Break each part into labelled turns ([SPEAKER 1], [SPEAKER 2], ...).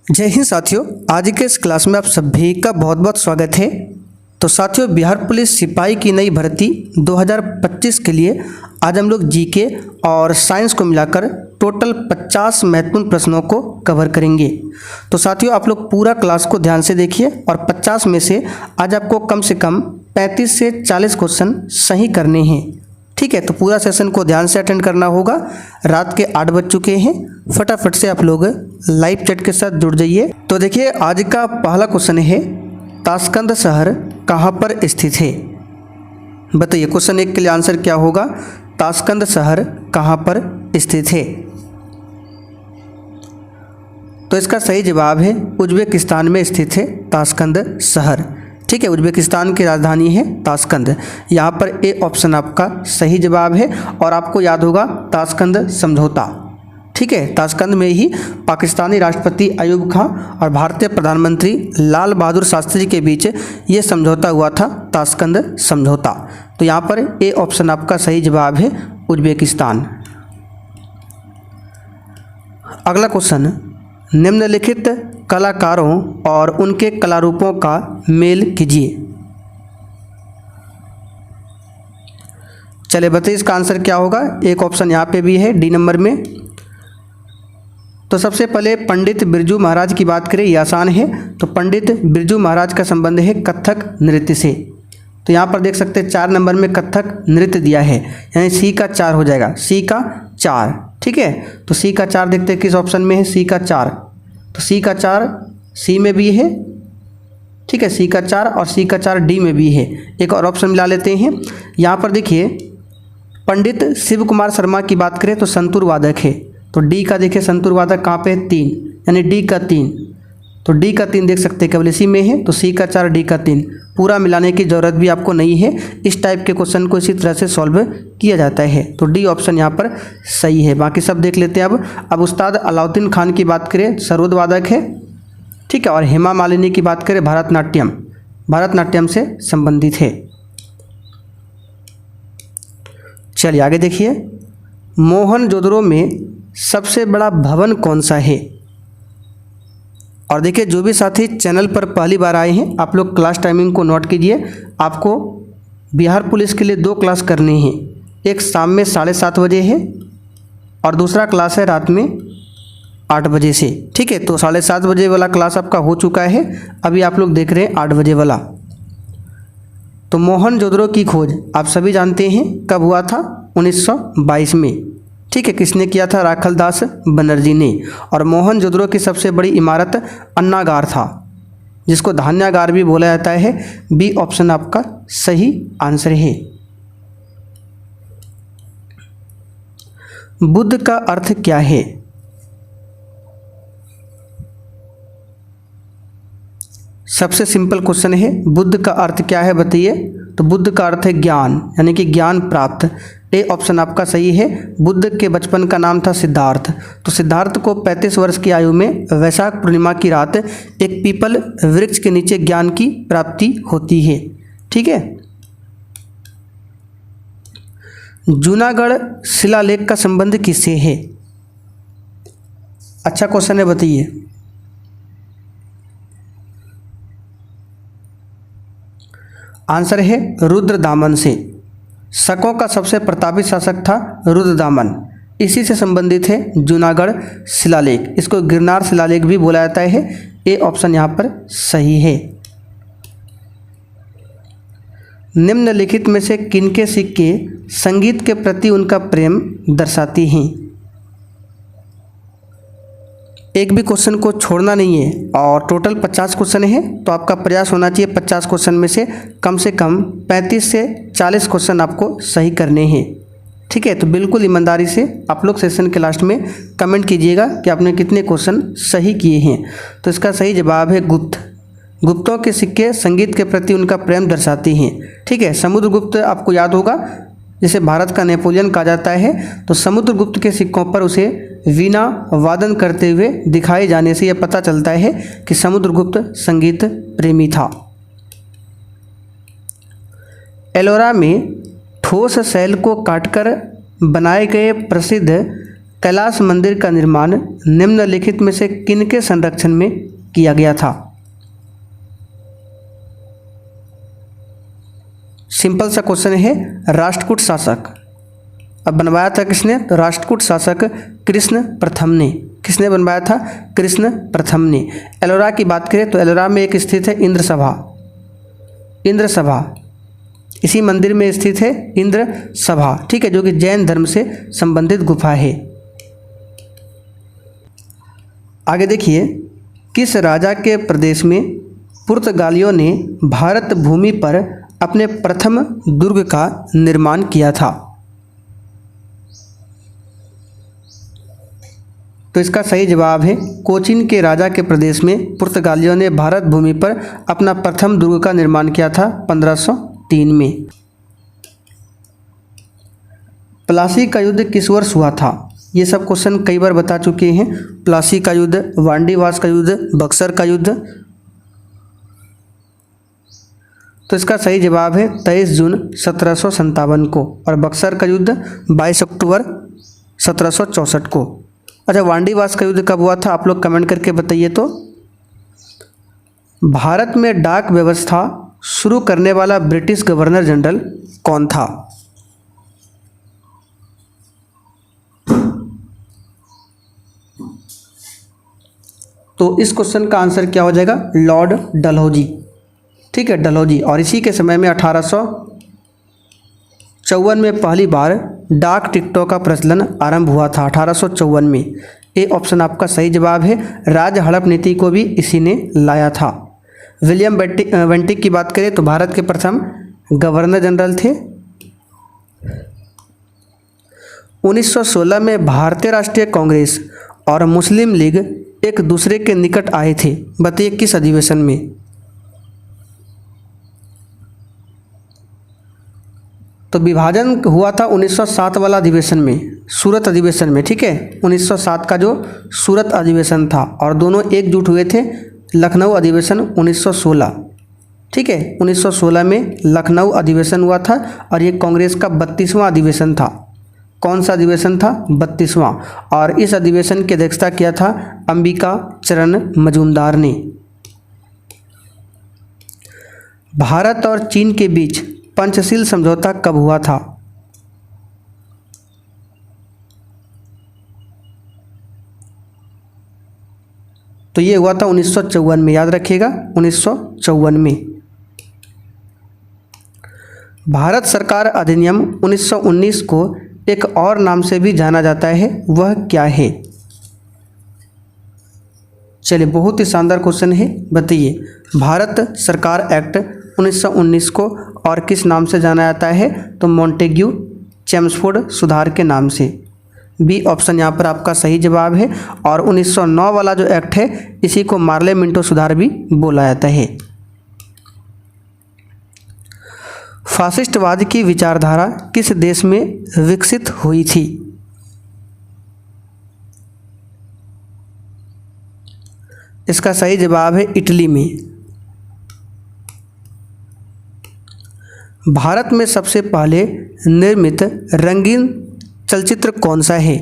[SPEAKER 1] जय हिंद साथियों, आज के इस क्लास में आप सभी का बहुत बहुत स्वागत है। तो साथियों, बिहार पुलिस सिपाही की नई भर्ती 2025 के लिए आज हम लोग जीके और साइंस को मिलाकर टोटल 50 महत्वपूर्ण प्रश्नों को कवर करेंगे। तो साथियों, आप लोग पूरा क्लास को ध्यान से देखिए और 50 में से आज आपको कम से कम 35 से 40 क्वेश्चन सही करने हैं। ठीक है, तो पूरा सेशन को ध्यान से अटेंड करना होगा। रात के 8 बज चुके हैं, फटाफट से आप लोग लाइव चैट के साथ जुड़ जाइए। तो देखिए, आज का पहला क्वेश्चन है, ताशकंद शहर कहाँ पर स्थित है? बताइए, क्वेश्चन 1 के लिए आंसर क्या होगा? ताशकंद शहर कहाँ पर स्थित है? तो इसका सही जवाब है उज्बेकिस्तान में स्थित है ताशकंद शहर। ठीक है, उज्बेकिस्तान की राजधानी है ताशकंद। यहाँ पर ए ऑप्शन आपका सही जवाब है। और आपको याद होगा ताशकंद समझौता। ठीक है, ताशकंद में ही पाकिस्तानी राष्ट्रपति अयूब खां और भारतीय प्रधानमंत्री लाल बहादुर शास्त्री के बीच ये समझौता हुआ था, ताशकंद समझौता। तो यहाँ पर ए ऑप्शन आपका सही जवाब है उज्बेकिस्तान। अगला क्वेश्चन, निम्नलिखित कलाकारों और उनके कलारूपों का मेल कीजिए। चलिए बताइए, इसका आंसर क्या होगा? एक ऑप्शन यहाँ पे भी है डी नंबर में। तो सबसे पहले पंडित बिरजू महाराज की बात करें, ये आसान है। तो पंडित बिरजू महाराज का संबंध है कथक नृत्य से। तो यहाँ पर देख सकते हैं 4 नंबर में कथक नृत्य दिया है, यानी सी का 4 हो जाएगा, सी का 4। ठीक है, तो सी का 4 देखते हैं किस ऑप्शन में है, सी का 4। तो सी का 4 सी में भी है। ठीक है, सी का 4 और सी का 4 डी में भी है। एक और ऑप्शन मिला लेते हैं। यहाँ पर देखिए, पंडित शिव कुमार शर्मा की बात करें तो संतूर वादक है। तो डी का देखिए संतूर वादक कहाँ पे? 3, यानी डी का 3। तो डी का 3 देख सकते हैं केवल इसी में है। तो सी का 4 डी का 3, पूरा मिलाने की ज़रूरत भी आपको नहीं है। इस टाइप के क्वेश्चन को इसी तरह से सॉल्व किया जाता है। तो डी ऑप्शन यहाँ पर सही है। बाकी सब देख लेते हैं। अब उस्ताद अलाउद्दीन खान की बात करें, सरोद वादक है। ठीक है, और हेमा मालिनी की बात करें, भरतनाट्यम से संबंधित है। चलिए आगे देखिए, मोहनजोदड़ो में सबसे बड़ा भवन कौन सा है? और देखिए, जो भी साथी चैनल पर पहली बार आए हैं, आप लोग क्लास टाइमिंग को नोट कीजिए। आपको बिहार पुलिस के लिए 2 क्लास करनी है। एक शाम में 7:30 बजे है और दूसरा क्लास है रात में 8 बजे से। ठीक है, तो 7:30 बजे वाला क्लास आपका हो चुका है, अभी आप लोग देख रहे हैं 8 बजे वाला। तो मोहनजोदड़ो की खोज आप सभी जानते हैं कब हुआ था? 1922 में। ठीक है, किसने किया था? राखलदास बनर्जी ने। और मोहनजोदड़ो की सबसे बड़ी इमारत अन्नागार था, जिसको धान्यागार भी बोला जाता है। बी ऑप्शन आपका सही आंसर है। बुद्ध का अर्थ क्या है? सबसे सिंपल क्वेश्चन है, बुद्ध का अर्थ क्या है बताइए? तो बुद्ध का अर्थ है ज्ञान, यानी कि ज्ञान प्राप्त। ए ऑप्शन आपका सही है। बुद्ध के बचपन का नाम था सिद्धार्थ। तो सिद्धार्थ को 35 वर्ष की आयु में वैशाख पूर्णिमा की रात एक पीपल वृक्ष के नीचे ज्ञान की प्राप्ति होती है। ठीक है, जूनागढ़ शिलालेख का संबंध किससे है? अच्छा क्वेश्चन है, बताइए। आंसर है रुद्रदामन से। शकों का सबसे प्रतापित शासक था रुद्रदामन, इसी से संबंधित है जूनागढ़ शिलालेख। इसको गिरनार शिलालेख भी बोला जाता है। ए ऑप्शन यहाँ पर सही है। निम्नलिखित में से किनके सिक्के संगीत के प्रति उनका प्रेम दर्शाती हैं? एक भी क्वेश्चन को छोड़ना नहीं है और टोटल 50 क्वेश्चन है, तो आपका प्रयास होना चाहिए 50 क्वेश्चन में से कम 35 से 40 क्वेश्चन आपको सही करने हैं। ठीक है, तो बिल्कुल ईमानदारी से आप लोग सेशन के लास्ट में कमेंट कीजिएगा कि आपने कितने क्वेश्चन सही किए हैं। तो इसका सही जवाब है गुप्त। गुप्तों के सिक्के संगीत के प्रति उनका प्रेम दर्शाते हैं। ठीक है, समुद्रगुप्त आपको याद होगा, जिसे भारत का नेपोलियन कहा जाता है। तो समुद्रगुप्त के सिक्कों पर उसे वीणा वादन करते हुए दिखाए जाने से यह पता चलता है कि समुद्रगुप्त संगीत प्रेमी था। एलोरा में ठोस शैल को काटकर बनाए गए प्रसिद्ध कैलाश मंदिर का निर्माण निम्नलिखित में से किनके संरक्षण में किया गया था? सिंपल सा क्वेश्चन है, राष्ट्रकूट शासक। अब बनवाया था किसने? तो राष्ट्रकूट शासक कृष्ण प्रथम ने। किसने बनवाया था? कृष्ण प्रथम ने। एलोरा की बात करें तो एलोरा में एक स्थित है इंद्र सभा। इंद्र सभा इसी मंदिर में स्थित है इंद्र सभा, ठीक है, जो कि जैन धर्म से संबंधित गुफा है। आगे देखिए, किस राजा के प्रदेश में पुर्तगालियों ने भारत भूमि पर अपने प्रथम दुर्ग का निर्माण किया था? तो इसका सही जवाब है कोचीन के राजा के प्रदेश में पुर्तगालियों ने भारत भूमि पर अपना प्रथम दुर्ग का निर्माण किया था 1503 में। प्लासी का युद्ध किस वर्ष हुआ था? ये सब क्वेश्चन कई बार बता चुके हैं। प्लासी का युद्ध, वांडीवास का युद्ध, बक्सर का युद्ध। तो इसका सही जवाब है 23 जून 1757 को, और बक्सर का युद्ध 22 अक्टूबर 1764 को। अच्छा, वांडीवास का युद्ध कब हुआ था? आप लोग कमेंट करके बताइए। तो भारत में डाक व्यवस्था शुरू करने वाला ब्रिटिश गवर्नर जनरल कौन था? तो इस क्वेश्चन का आंसर क्या हो जाएगा? लॉर्ड डलहौजी, ठीक है, डलहौजी। और इसी के समय में 1854 में पहली बार डाक टिकटों का प्रचलन आरंभ हुआ था, 1854 में। ए ऑप्शन आपका सही जवाब है। राज हड़प नीति को भी इसी ने लाया था। विलियम बेंटिक की बात करें तो भारत के प्रथम गवर्नर जनरल थे। 1916 में भारतीय राष्ट्रीय कांग्रेस और मुस्लिम लीग एक दूसरे के निकट आए थे। बताइए किस अधिवेशन में? तो विभाजन हुआ था 1907 वाला अधिवेशन में, सूरत अधिवेशन में, ठीक है, 1907 का जो सूरत अधिवेशन था। और दोनों एकजुट हुए थे लखनऊ अधिवेशन 1916, ठीक है, 1916 में लखनऊ अधिवेशन हुआ था। और ये कांग्रेस का 32वां अधिवेशन था। कौन सा अधिवेशन था? 32वां। और इस अधिवेशन की अध्यक्षता किया था अंबिका चरण मजूमदार ने। भारत और चीन के बीच पंचशील समझौता कब हुआ था? तो ये हुआ था 1954 में, याद रखिएगा 1954 में। भारत सरकार अधिनियम 1919 को एक और नाम से भी जाना जाता है, वह क्या है? चलिए, बहुत ही शानदार क्वेश्चन है, बताइए। भारत सरकार एक्ट 1919 को और किस नाम से जाना जाता है? तो मॉन्टेग्यू चेम्सफोर्ड सुधार के नाम से। बी ऑप्शन यहाँ पर आपका सही जवाब है। और 1909 वाला जो एक्ट है इसी को मार्ले मिंटो सुधार भी बोला जाता है। फासिस्टवाद की विचारधारा किस देश में विकसित हुई थी? इसका सही जवाब है इटली में। भारत में सबसे पहले निर्मित रंगीन चलचित्र कौन सा है?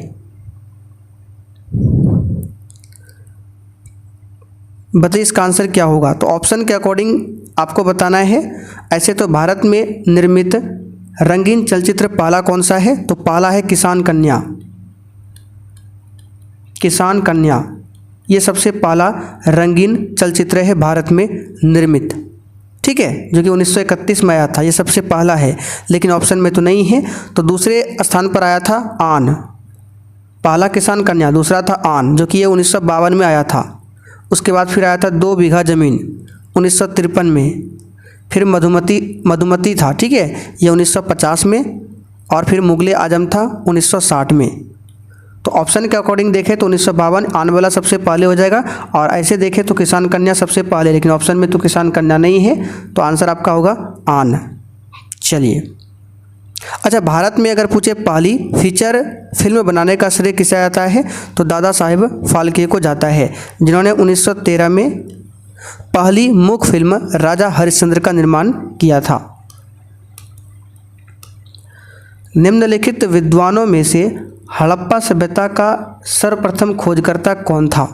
[SPEAKER 1] बताइए इसका आंसर क्या होगा? तो ऑप्शन के अकॉर्डिंग आपको बताना है। ऐसे तो भारत में निर्मित रंगीन चलचित्र पहला कौन सा है? तो पहला है किसान कन्या। किसान कन्या ये सबसे पहला रंगीन चलचित्र है भारत में निर्मित, ठीक है, जो कि 1931 में आया था। ये सबसे पहला है, लेकिन ऑप्शन में तो नहीं है। तो दूसरे स्थान पर आया था आन। पहला किसान कन्या, दूसरा था आन, जो कि ये 1952 में आया था। उसके बाद फिर आया था 2 बीघा ज़मीन 1953 में। फिर मधुमती था, ठीक है, ये 1950 में। और फिर मुगले आजम था 1960 में। तो ऑप्शन के अकॉर्डिंग देखें तो 1952 आने वाला सबसे पहले हो जाएगा। और ऐसे देखें तो किसान कन्या सबसे पहले, लेकिन ऑप्शन में तो किसान कन्या नहीं है, तो आंसर आपका होगा आन। चलिए, अच्छा, भारत में अगर पूछे पहली फीचर फिल्म बनाने का श्रेय किसे जाता है? तो दादा साहेब फाल्के को जाता है, जिन्होंने 1913 में पहली मुख्य फिल्म राजा हरिश्चंद्र का निर्माण किया था। निम्नलिखित विद्वानों में से हड़प्पा सभ्यता का सर्वप्रथम खोजकर्ता कौन था?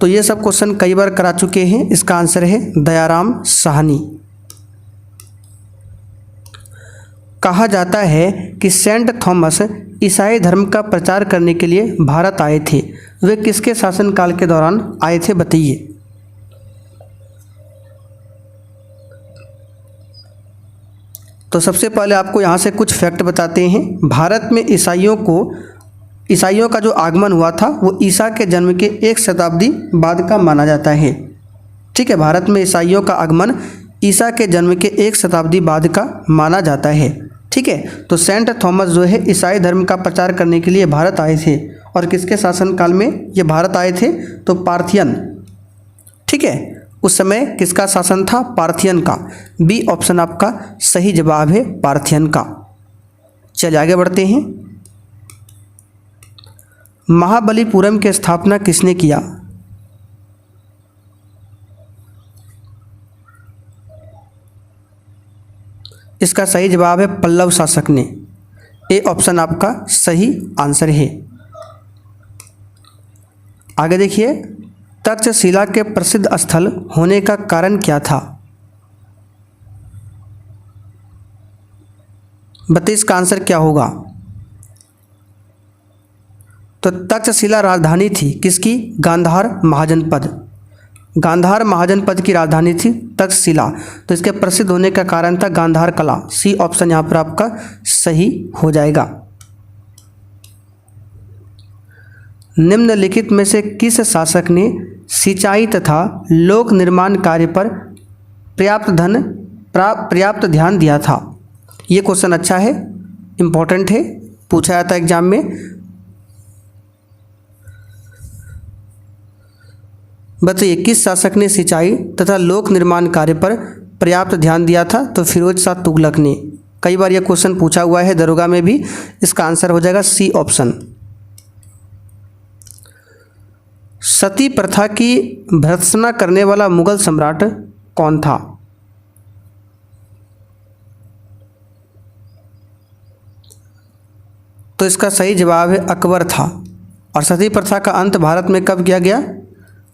[SPEAKER 1] तो ये सब क्वेश्चन कई बार करा चुके हैं। इसका आंसर है दयाराम साहनी। कहा जाता है कि सेंट थॉमस ईसाई धर्म का प्रचार करने के लिए भारत आए थे। वे किसके शासनकाल के दौरान आए थे, बताइए। तो सबसे पहले आपको यहाँ से कुछ फैक्ट बताते हैं। भारत में ईसाइयों का जो आगमन हुआ था वो ईसा के जन्म के 1 शताब्दी बाद का माना जाता है। ठीक है, भारत में ईसाइयों का आगमन ईसा के जन्म के 1 शताब्दी बाद का माना जाता है। ठीक है, तो सेंट थॉमस जो है ईसाई धर्म का प्रचार करने के लिए भारत आए थे। और किसके शासनकाल में ये भारत आए थे? तो पार्थियन। ठीक है, उस समय किसका शासन था? पार्थियन का। बी ऑप्शन आपका सही जवाब है, पार्थियन का। चलिए आगे बढ़ते हैं। महाबलीपुरम की स्थापना किसने किया? इसका सही जवाब है पल्लव शासक ने। ए ऑप्शन आपका सही आंसर है। आगे देखिए, तक्षशिला के प्रसिद्ध स्थल होने का कारण क्या था? बताइए इसका आंसर क्या होगा। तो तक्षशिला राजधानी थी किसकी? गांधार महाजनपद। गांधार महाजनपद की राजधानी थी तक्षशिला। तो इसके प्रसिद्ध होने का कारण था गांधार कला। सी ऑप्शन यहाँ पर आपका सही हो जाएगा। निम्नलिखित में से किस शासक ने सिंचाई तथा लोक निर्माण कार्य पर पर्याप्त ध्यान दिया था? ये क्वेश्चन अच्छा है, इम्पोर्टेंट है, पूछा जाता है एग्जाम में। बताइए किस शासक ने सिंचाई तथा लोक निर्माण कार्य पर पर्याप्त ध्यान दिया था? तो फिरोज शाह तुगलक ने। कई बार यह क्वेश्चन पूछा हुआ है दरोगा में भी। इसका आंसर हो जाएगा सी ऑप्शन। सती प्रथा की भर्त्सना करने वाला मुगल सम्राट कौन था? तो इसका सही जवाब है अकबर था। और सती प्रथा का अंत भारत में कब किया गया?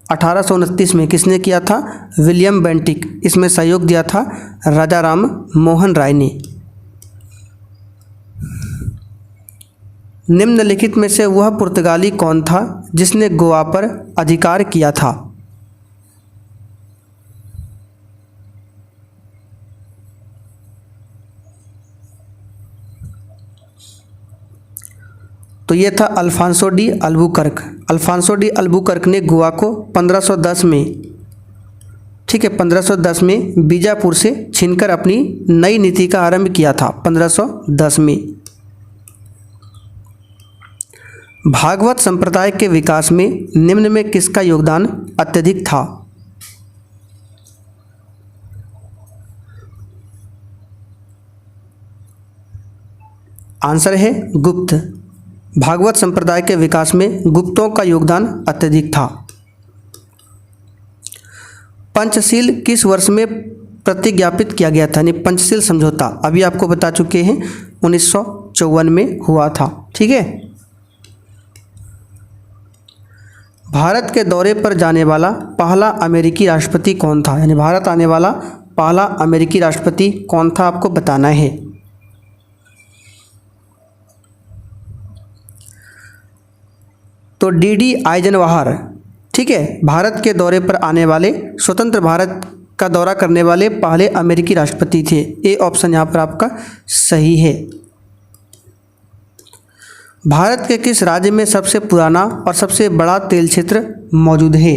[SPEAKER 1] 1829 में। किसने किया था? William Bentinck. इसमें सहयोग दिया था राजा राम मोहन राय ने। निम्नलिखित में से वह पुर्तगाली कौन था जिसने गोवा पर अधिकार किया था? तो ये था Afonso de Albuquerque. Afonso de Albuquerque ने गोवा को 1510 में, ठीक है, 1510 में बीजापुर से छीनकर अपनी नई नीति का आरंभ किया था 1510 में। भागवत संप्रदाय के विकास में निम्न में किसका योगदान अत्यधिक था? आंसर है गुप्त। भागवत संप्रदाय के विकास में गुप्तों का योगदान अत्यधिक था। पंचशील किस वर्ष में प्रतिज्ञापित किया गया था? यानी पंचशील समझौता अभी आपको बता चुके हैं 1954 में हुआ था। ठीक है, भारत के दौरे पर जाने वाला पहला अमेरिकी राष्ट्रपति कौन था? यानी भारत आने वाला पहला अमेरिकी राष्ट्रपति कौन था, आपको बताना है। तो डी आइजनवाहर। ठीक है, भारत के दौरे पर आने वाले, स्वतंत्र भारत का दौरा करने वाले पहले अमेरिकी राष्ट्रपति थे। ए ऑप्शन यहाँ पर आपका सही है। भारत के किस राज्य में सबसे पुराना और सबसे बड़ा तेल क्षेत्र मौजूद है?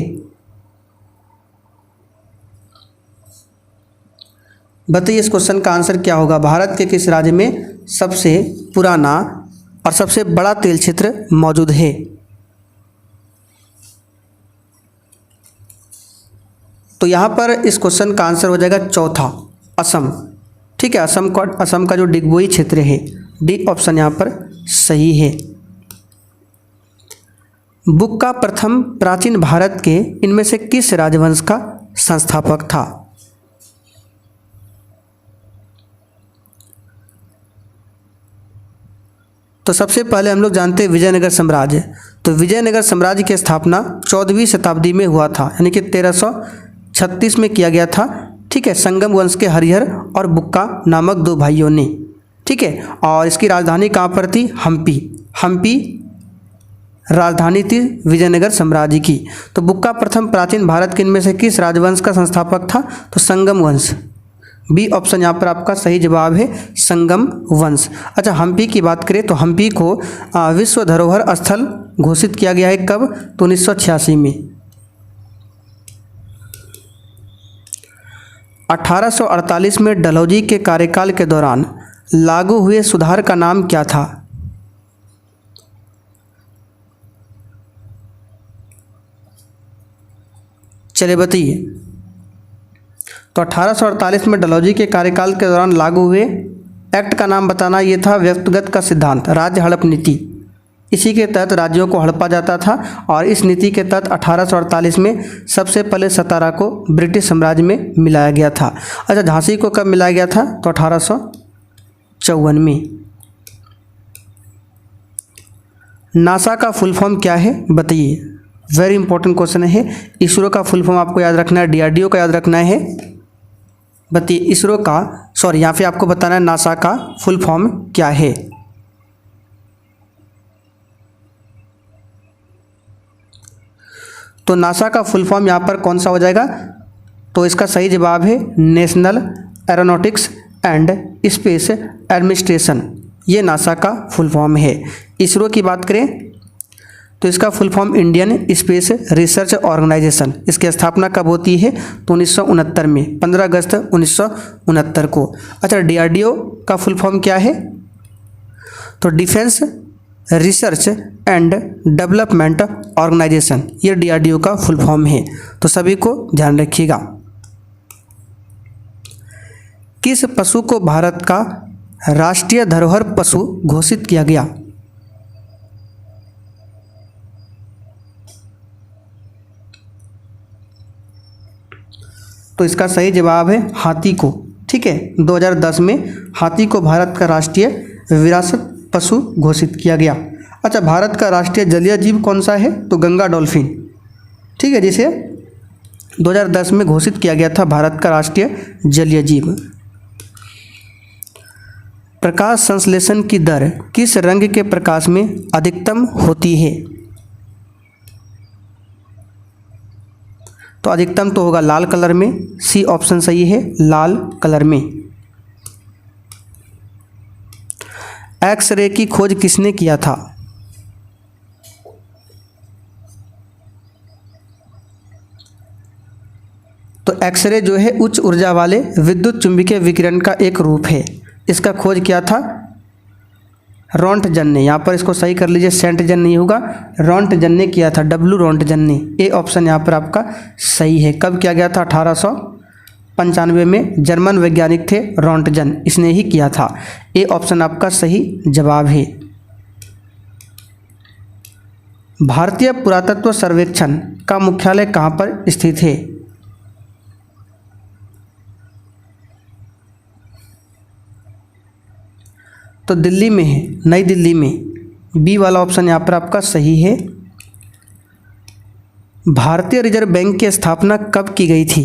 [SPEAKER 1] बताइए इस क्वेश्चन का आंसर क्या होगा। भारत के किस राज्य में सबसे पुराना और सबसे बड़ा तेल क्षेत्र मौजूद है? तो यहाँ पर इस क्वेश्चन का आंसर हो जाएगा चौथा, असम। ठीक है, असम का जो डिगबोई क्षेत्र है, डी ऑप्शन यहाँ पर सही है। बुक का प्रथम प्राचीन भारत के इनमें से किस राजवंश का संस्थापक था? तो सबसे पहले हम लोग जानते हैं विजयनगर साम्राज्य। तो विजयनगर साम्राज्य की स्थापना 14वीं शताब्दी में हुआ था, यानी कि 1336 में किया गया था। ठीक है, संगम वंश के हरिहर और बुक्का नामक दो भाइयों ने। ठीक है, और इसकी राजधानी कहाँ पर थी? हम्पी। हम्पी राजधानी थी विजयनगर साम्राज्य की। तो बुक्का प्रथम प्राचीन भारत के इनमें से किस राजवंश का संस्थापक था? तो संगम वंश। बी ऑप्शन यहाँ पर आपका सही जवाब है, संगम वंश। अच्छा, हम्पी की बात करें तो हम्पी को विश्व धरोहर स्थल घोषित किया गया है कब? तो 1986 में। 1848 में डलहौजी के कार्यकाल के दौरान लागू हुए सुधार का नाम क्या था? चलिए बताइए। तो 1848 में डलहौजी के कार्यकाल के दौरान लागू हुए एक्ट का नाम बताना ये था व्यक्तिगत का सिद्धांत, राज्य हड़प नीति। इसी के तहत राज्यों को हड़पा जाता था और इस नीति के तहत 1848 में सबसे पहले सतारा को ब्रिटिश साम्राज्य में मिलाया गया था। अच्छा, झांसी को कब मिलाया गया था? तो 1854 में। नासा का फुल फॉर्म क्या है? बताइए। वेरी इंपॉर्टेंट क्वेश्चन है। इसरो का फुल फॉर्म आपको याद रखना है, डीआरडीओ का याद रखना है। बताइए इसरो का, सॉरी यहाँ पे आपको बताना है नासा का फुल फॉर्म क्या है। तो नासा का फुल फॉर्म यहाँ पर कौन सा हो जाएगा? तो इसका सही जवाब है National Aeronautics and Space Administration. ये नासा का फुल फॉर्म है। इसरो की बात करें तो इसका full form Indian Space Research Organisation. इसकी स्थापना कब होती है? तो 1969 में, 15 अगस्त 1969 को। अच्छा, डीआरडीओ का फुल फॉर्म क्या है? तो Defence Research and Development Organisation. ये डीआरडीओ का फुल फॉर्म है। तो सभी को ध्यान रखिएगा। किस पशु को भारत का राष्ट्रीय धरोहर पशु घोषित किया गया? तो इसका सही जवाब है हाथी को। ठीक है, 2010 में हाथी को भारत का राष्ट्रीय विरासत पशु घोषित किया गया। अच्छा, भारत का राष्ट्रीय जलीय जीव कौन सा है? तो गंगा डॉल्फिन। ठीक है, जिसे 2010 में घोषित किया गया था भारत का राष्ट्रीय जलीय जीव। प्रकाश संश्लेषण की दर किस रंग के प्रकाश में अधिकतम होती है? तो अधिकतम तो होगा लाल कलर में। सी ऑप्शन सही है, लाल कलर में। एक्सरे की खोज किसने किया था? तो एक्सरे जो है उच्च ऊर्जा वाले विद्युत चुंबकीय विकिरण का एक रूप है। इसका खोज किया था रोंटजन ने। यहाँ पर इसको सही कर लीजिए, सेंटजन नहीं होगा, रोंटजन ने किया था, डब्ल्यू रोंटजन ने। ए ऑप्शन यहाँ पर आपका सही है। कब किया गया था? 1895 में। जर्मन वैज्ञानिक थे रोंटजन, इसने ही किया था। ए ऑप्शन आपका सही जवाब है। भारतीय पुरातत्व सर्वेक्षण का मुख्यालय कहाँ पर स्थित है? तो दिल्ली में है, नई दिल्ली में। बी वाला ऑप्शन यहाँ पर आपका सही है। भारतीय रिजर्व बैंक की स्थापना कब की गई थी?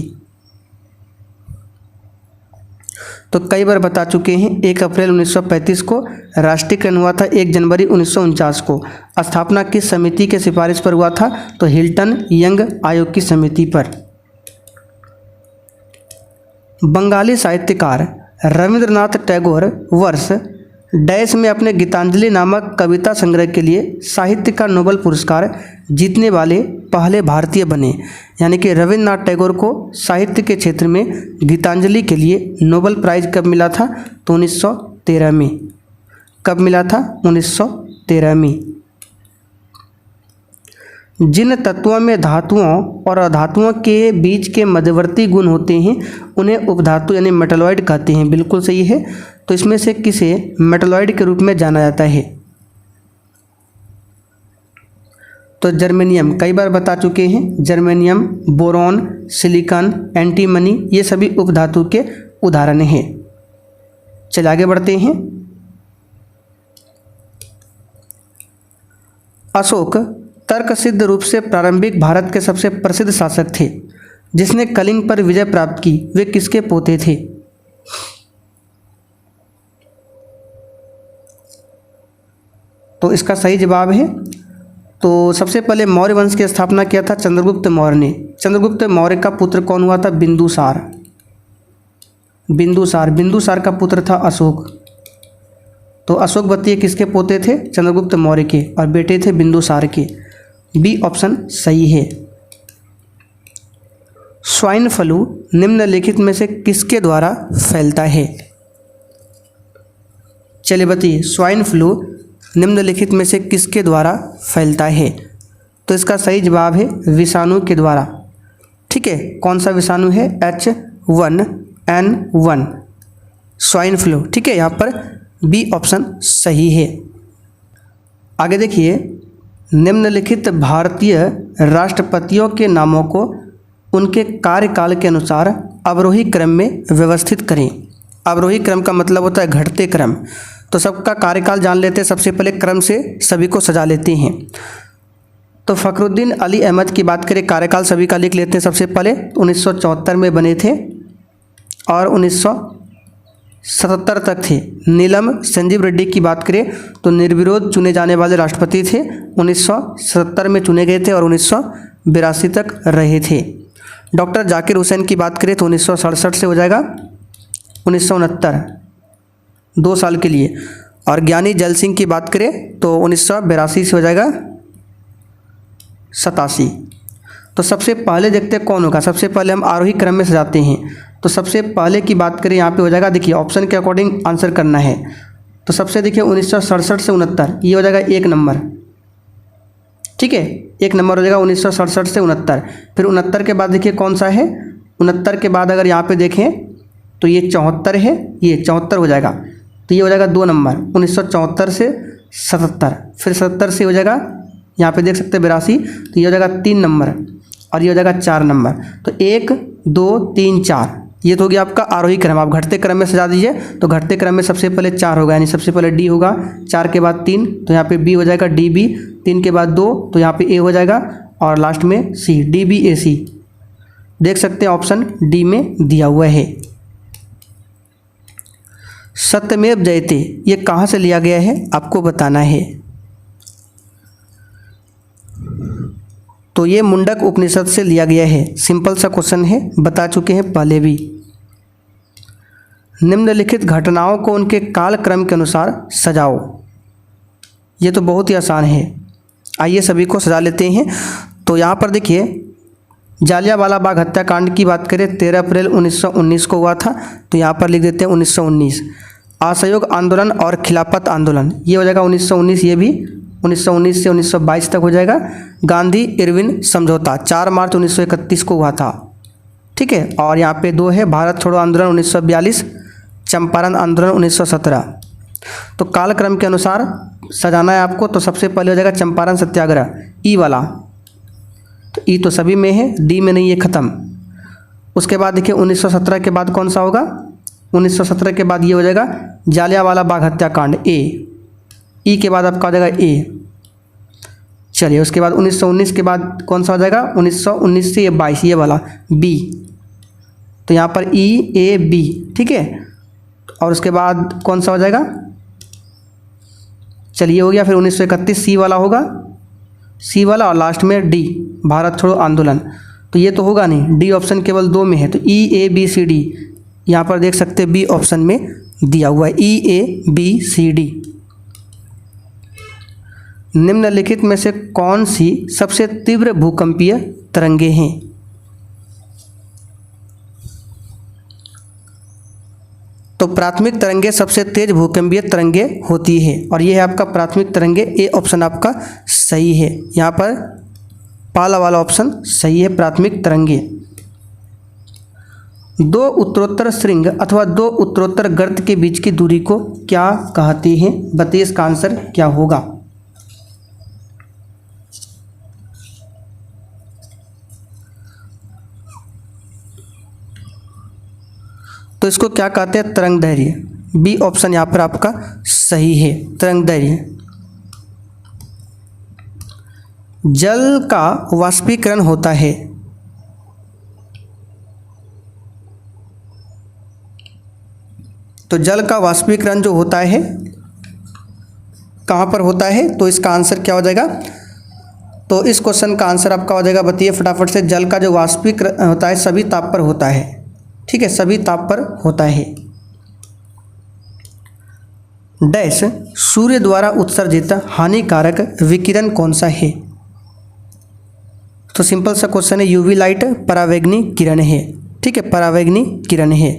[SPEAKER 1] तो कई बार बता चुके हैं, 1 अप्रैल 1935 को। राष्ट्रीयकरण हुआ था 1 जनवरी 1949 को। स्थापना किस समिति के सिफारिश पर हुआ था? तो हिल्टन यंग आयोग की समिति पर। बंगाली साहित्यकार रविंद्रनाथ टैगोर वर्ष डैश में अपने गीतांजलि नामक कविता संग्रह के लिए साहित्य का नोबेल पुरस्कार जीतने वाले पहले भारतीय बने। यानी कि रविंद्रनाथ टैगोर को साहित्य के क्षेत्र में गीतांजलि के लिए नोबेल प्राइज कब मिला था? तो 1913 में। कब मिला था? 1913 में। जिन तत्वों में धातुओं और अधातुओं के बीच के मध्यवर्ती गुण होते हैं उन्हें उपधातु यानी मेटलॉइड कहते हैं। बिल्कुल सही है। तो इसमें से किसे मेटलॉइड के रूप में जाना जाता है? तो जर्मेनियम, कई बार बता चुके हैं। जर्मेनियम, बोरॉन, सिलिकॉन, एंटीमनी, ये सभी उपधातु के उदाहरण हैं। चलिए आगे बढ़ते हैं। अशोक तर्कसिद्ध रूप से प्रारंभिक भारत के सबसे प्रसिद्ध शासक थे जिसने कलिंग पर विजय प्राप्त की, वे किसके पोते थे? तो इसका सही जवाब है, तो सबसे पहले मौर्य वंश की स्थापना किया था चंद्रगुप्त मौर्य ने। चंद्रगुप्त मौर्य का पुत्र कौन हुआ था? बिंदुसार। बिंदुसार का पुत्र था अशोक। तो अशोक बताइए किसके पोते थे? चंद्रगुप्त मौर्य के, और बेटे थे बिंदुसार के। बी ऑप्शन सही है। स्वाइन फ्लू निम्नलिखित में से किसके द्वारा फैलता है? चलिए बताइए, स्वाइन फ्लू निम्नलिखित में से किसके द्वारा फैलता है? तो इसका सही जवाब है विषाणु के द्वारा। ठीक है, कौन सा विषाणु है? H1N1 swine flu. ठीक है, यहाँ पर बी ऑप्शन सही है। आगे देखिए, निम्नलिखित भारतीय राष्ट्रपतियों के नामों को उनके कार्यकाल के अनुसार अवरोही क्रम में व्यवस्थित करें। अवरोही क्रम का मतलब होता है घटते क्रम। तो सबका कार्यकाल जान लेते हैं, सबसे पहले क्रम से सभी को सजा लेते हैं। तो फ़खरुद्दीन अली अहमद की बात करें, कार्यकाल सभी का लिख लेते हैं। सबसे पहले 1974 में बने थे और 1977 तक थे। नीलम संजीव रेड्डी की बात करें तो निर्विरोध चुने जाने वाले राष्ट्रपति थे, 1977 में चुने गए थे और 1982 तक रहे थे। डॉक्टर जाकिर हुसैन की बात करें तो 1967 से हो जाएगा 1969, 2 साल के लिए। और ज्ञानी जैल सिंह की बात करें तो 1982 से हो जाएगा 87। तो सबसे पहले देखते हैं कौन होगा। सबसे पहले हम आरोही क्रम में सजाते हैं। तो सबसे पहले की बात करें यहाँ पे हो जाएगा, देखिए ऑप्शन के अकॉर्डिंग आंसर करना है। तो सबसे देखिए 1967 से 69, ये हो जाएगा 1 नंबर। ठीक है, 1 नंबर हो जाएगा 1967 से 69। फिर 69 के बाद देखिए कौन सा है? 69 के बाद अगर यहाँ पे देखें तो ये 74 है, ये 74 हो जाएगा। तो ये हो जाएगा 2 नंबर, 1974 से 77। फिर 77 से हो जाएगा, यहाँ पे देख सकते हैं 82, तो ये हो जाएगा 3 नंबर और ये हो जाएगा 4 नंबर। तो 1 2 3 4, ये तो हो गया आपका आरोही क्रम। आप घटते क्रम में सजा दीजिए। तो घटते क्रम में सबसे पहले 4 होगा, यानी सबसे पहले डी होगा, 4 के बाद 3, तो यहाँ पे बी हो जाएगा डी बी, 3 के बाद 2, तो यहाँ पे ए हो जाएगा, और लास्ट में सी, डी बी ए सी। देख सकते हैं ऑप्शन डी में दिया हुआ है। सत्यमेव जयते ये कहाँ से लिया गया है आपको बताना है। तो ये मुंडक उपनिषद से लिया गया है। सिंपल सा क्वेश्चन है, बता चुके हैं पहले भी। निम्नलिखित घटनाओं को उनके कालक्रम के अनुसार सजाओ। ये तो बहुत ही आसान है, आइए सभी को सजा लेते हैं। तो यहाँ पर देखिए, जालियांवाला बाग हत्याकांड की बात करें 13 अप्रैल 1919 को हुआ था, तो यहाँ पर लिख देते हैं 1919। असहयोग आंदोलन और खिलाफत आंदोलन, ये हो जाएगा 1919, ये भी 1919 से 1922 तक हो जाएगा। गांधी इरविन समझौता 4 मार्च 1931 को हुआ था। ठीक है, और यहाँ पे 2 है, भारत छोड़ो आंदोलन 1942, चंपारण आंदोलन 1917। तो कालक्रम के अनुसार सजाना है आपको। तो सबसे पहले हो जाएगा चंपारण सत्याग्रह, ई वाला, तो ई तो सभी में है, डी में नहीं है, ख़त्म। उसके बाद देखिए 1917 के बाद कौन सा होगा? 1917 के बाद ये हो जाएगा जालियांवाला बाग हत्याकांड, ए, ई के बाद आपका हो जाएगा ए। चलिए, उसके बाद 1919 के बाद कौन सा हो जाएगा? 1919 से ये 22, ये वाला बी, तो यहाँ पर ई ए बी। ठीक है, और उसके बाद कौन सा हो जाएगा? चलिए हो गया। फिर 1931 सी वाला होगा, सी वाला, और लास्ट में डी, भारत छोड़ो आंदोलन। तो ये तो होगा नहीं, डी ऑप्शन केवल 2 में है। तो ई ए बी सी डी, यहाँ पर देख सकते हैं बी ऑप्शन में दिया हुआ है, ई ए बी सी डी। निम्नलिखित में से कौन सी सबसे तीव्र भूकंपीय तरंगे हैं? तो प्राथमिक तरंगे सबसे तेज भूकंपीय तरंगे होती है, और ये है आपका प्राथमिक तरंगे, ए ऑप्शन आपका सही है। यहाँ पर पहला वाला ऑप्शन सही है, प्राथमिक तरंगे। 2 उत्तरोत्तर श्रृंग अथवा 2 उत्तरोत्तर गर्त के बीच की दूरी को क्या कहते हैं? बताइए इसका आंसर क्या होगा। तो इसको क्या कहते हैं? तरंग दैर्घ्य। बी ऑप्शन यहाँ पर आपका सही है, तरंग दैर्घ्य। जल का वाष्पीकरण होता है? तो जल का वाष्पीकरण जो होता है कहाँ पर होता है? तो इसका आंसर क्या हो जाएगा? तो इस क्वेश्चन का आंसर आपका हो जाएगा, बताइए फटाफट से। जल का जो वाष्पीकरण होता है सभी ताप पर होता है। ठीक है, सभी ताप पर होता है। डैश सूर्य द्वारा उत्सर्जित हानिकारक विकिरण कौन सा है? तो सिंपल सा क्वेश्चन है, यूवी लाइट परावैंगनी किरण है। ठीक है, परावैंगनी किरण है।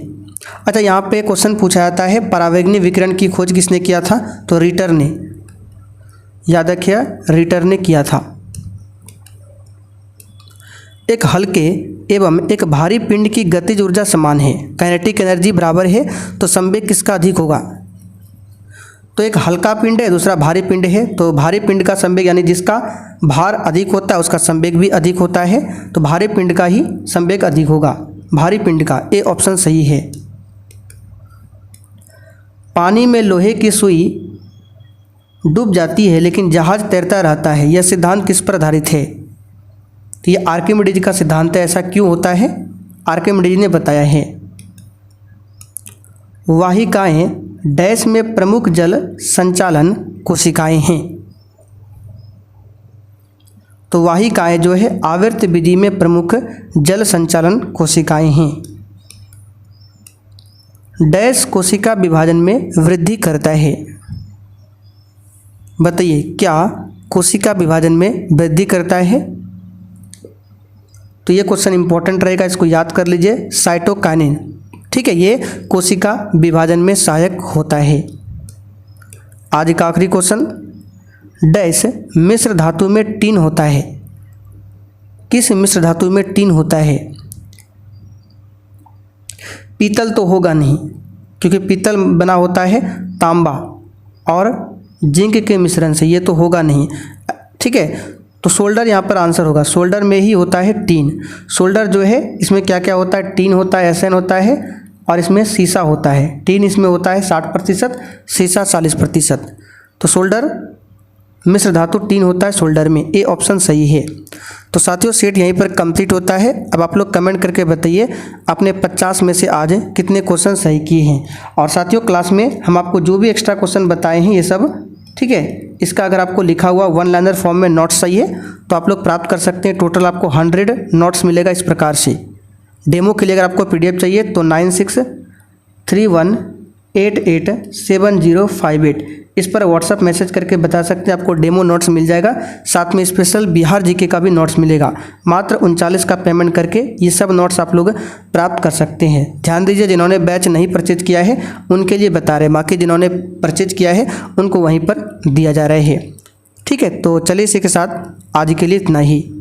[SPEAKER 1] अच्छा, यहाँ पे क्वेश्चन पूछा जाता है परावैंगनी विकिरण की खोज किसने किया था? तो रिटर ने, याद रखिए रिटर ने किया था। एक हल्के एवं एक भारी पिंड की गतिज ऊर्जा समान है, काइनेटिक एनर्जी बराबर है, तो संवेग किसका अधिक होगा? तो एक हल्का पिंड है, दूसरा भारी पिंड है, तो भारी पिंड का संवेग यानी जिसका भार अधिक होता है उसका संवेग भी अधिक होता है, तो भारी पिंड का ही संवेग अधिक होगा, भारी पिंड का। ए ऑप्शन सही है। पानी में लोहे की सुई डूब जाती है लेकिन जहाज तैरता रहता है, यह सिद्धांत किस पर आधारित है? तो ये आर्किमिडीज का सिद्धांत है। ऐसा क्यों होता है? आर्किमिडीज ने बताया है। वाहिकाएं डैश में प्रमुख जल संचालन कोशिकाएं हैं। तो वाहिकाएं जो है आवर्त विधि में प्रमुख जल संचालन कोशिकाएं हैं। डैश कोशिका विभाजन में वृद्धि करता है। बताइए क्या कोशिका विभाजन में वृद्धि करता है? तो ये क्वेश्चन इंपॉर्टेंट रहेगा, इसको याद कर लीजिए। साइटोकाइनिन, ठीक है, ये कोशिका विभाजन में सहायक होता है। आज का आखिरी क्वेश्चन, डैश मिश्र धातु में टिन होता है। किस मिश्र धातु में टिन होता है? पीतल तो होगा नहीं, क्योंकि पीतल बना होता है तांबा और जिंक के मिश्रण से, ये तो होगा नहीं। ठीक है, तो सोल्डर यहाँ पर आंसर होगा। सोल्डर में ही होता है टीन। सोल्डर जो है इसमें क्या क्या होता है? टीन होता है, एसएन होता है और इसमें सीसा होता है। टीन इसमें होता है 60%, सीसा 40%। तो सोल्डर मिश्र धातु टीन होता है सोल्डर में। ए ऑप्शन सही है। तो साथियों सेट यहीं पर कंप्लीट होता है। अब आप लोग कमेंट करके बताइए आपने 50 में से आज कितने क्वेश्चन सही किए हैं। और साथियों क्लास में हम आपको जो भी एक्स्ट्रा क्वेश्चन बताए हैं ये सब, ठीक है, इसका अगर आपको लिखा हुआ 1 लाइनर फॉर्म में नोट्स चाहिए तो आप लोग प्राप्त कर सकते हैं। टोटल आपको 100 नोट्स मिलेगा इस प्रकार से। डेमो के लिए अगर आपको PDF चाहिए तो 9631887058 इस पर व्हाट्सअप मैसेज करके बता सकते हैं, आपको डेमो नोट्स मिल जाएगा। साथ में स्पेशल बिहार जीके का भी नोट्स मिलेगा। मात्र 39 का पेमेंट करके ये सब नोट्स आप लोग प्राप्त कर सकते हैं। ध्यान दीजिए, जिन्होंने बैच नहीं परचेज किया है उनके लिए बता रहे, बाकी जिन्होंने परचेज किया है उनको वहीं पर दिया जा रहा है। ठीक है, तो चलिए इसी के साथ आज के लिए इतना ही।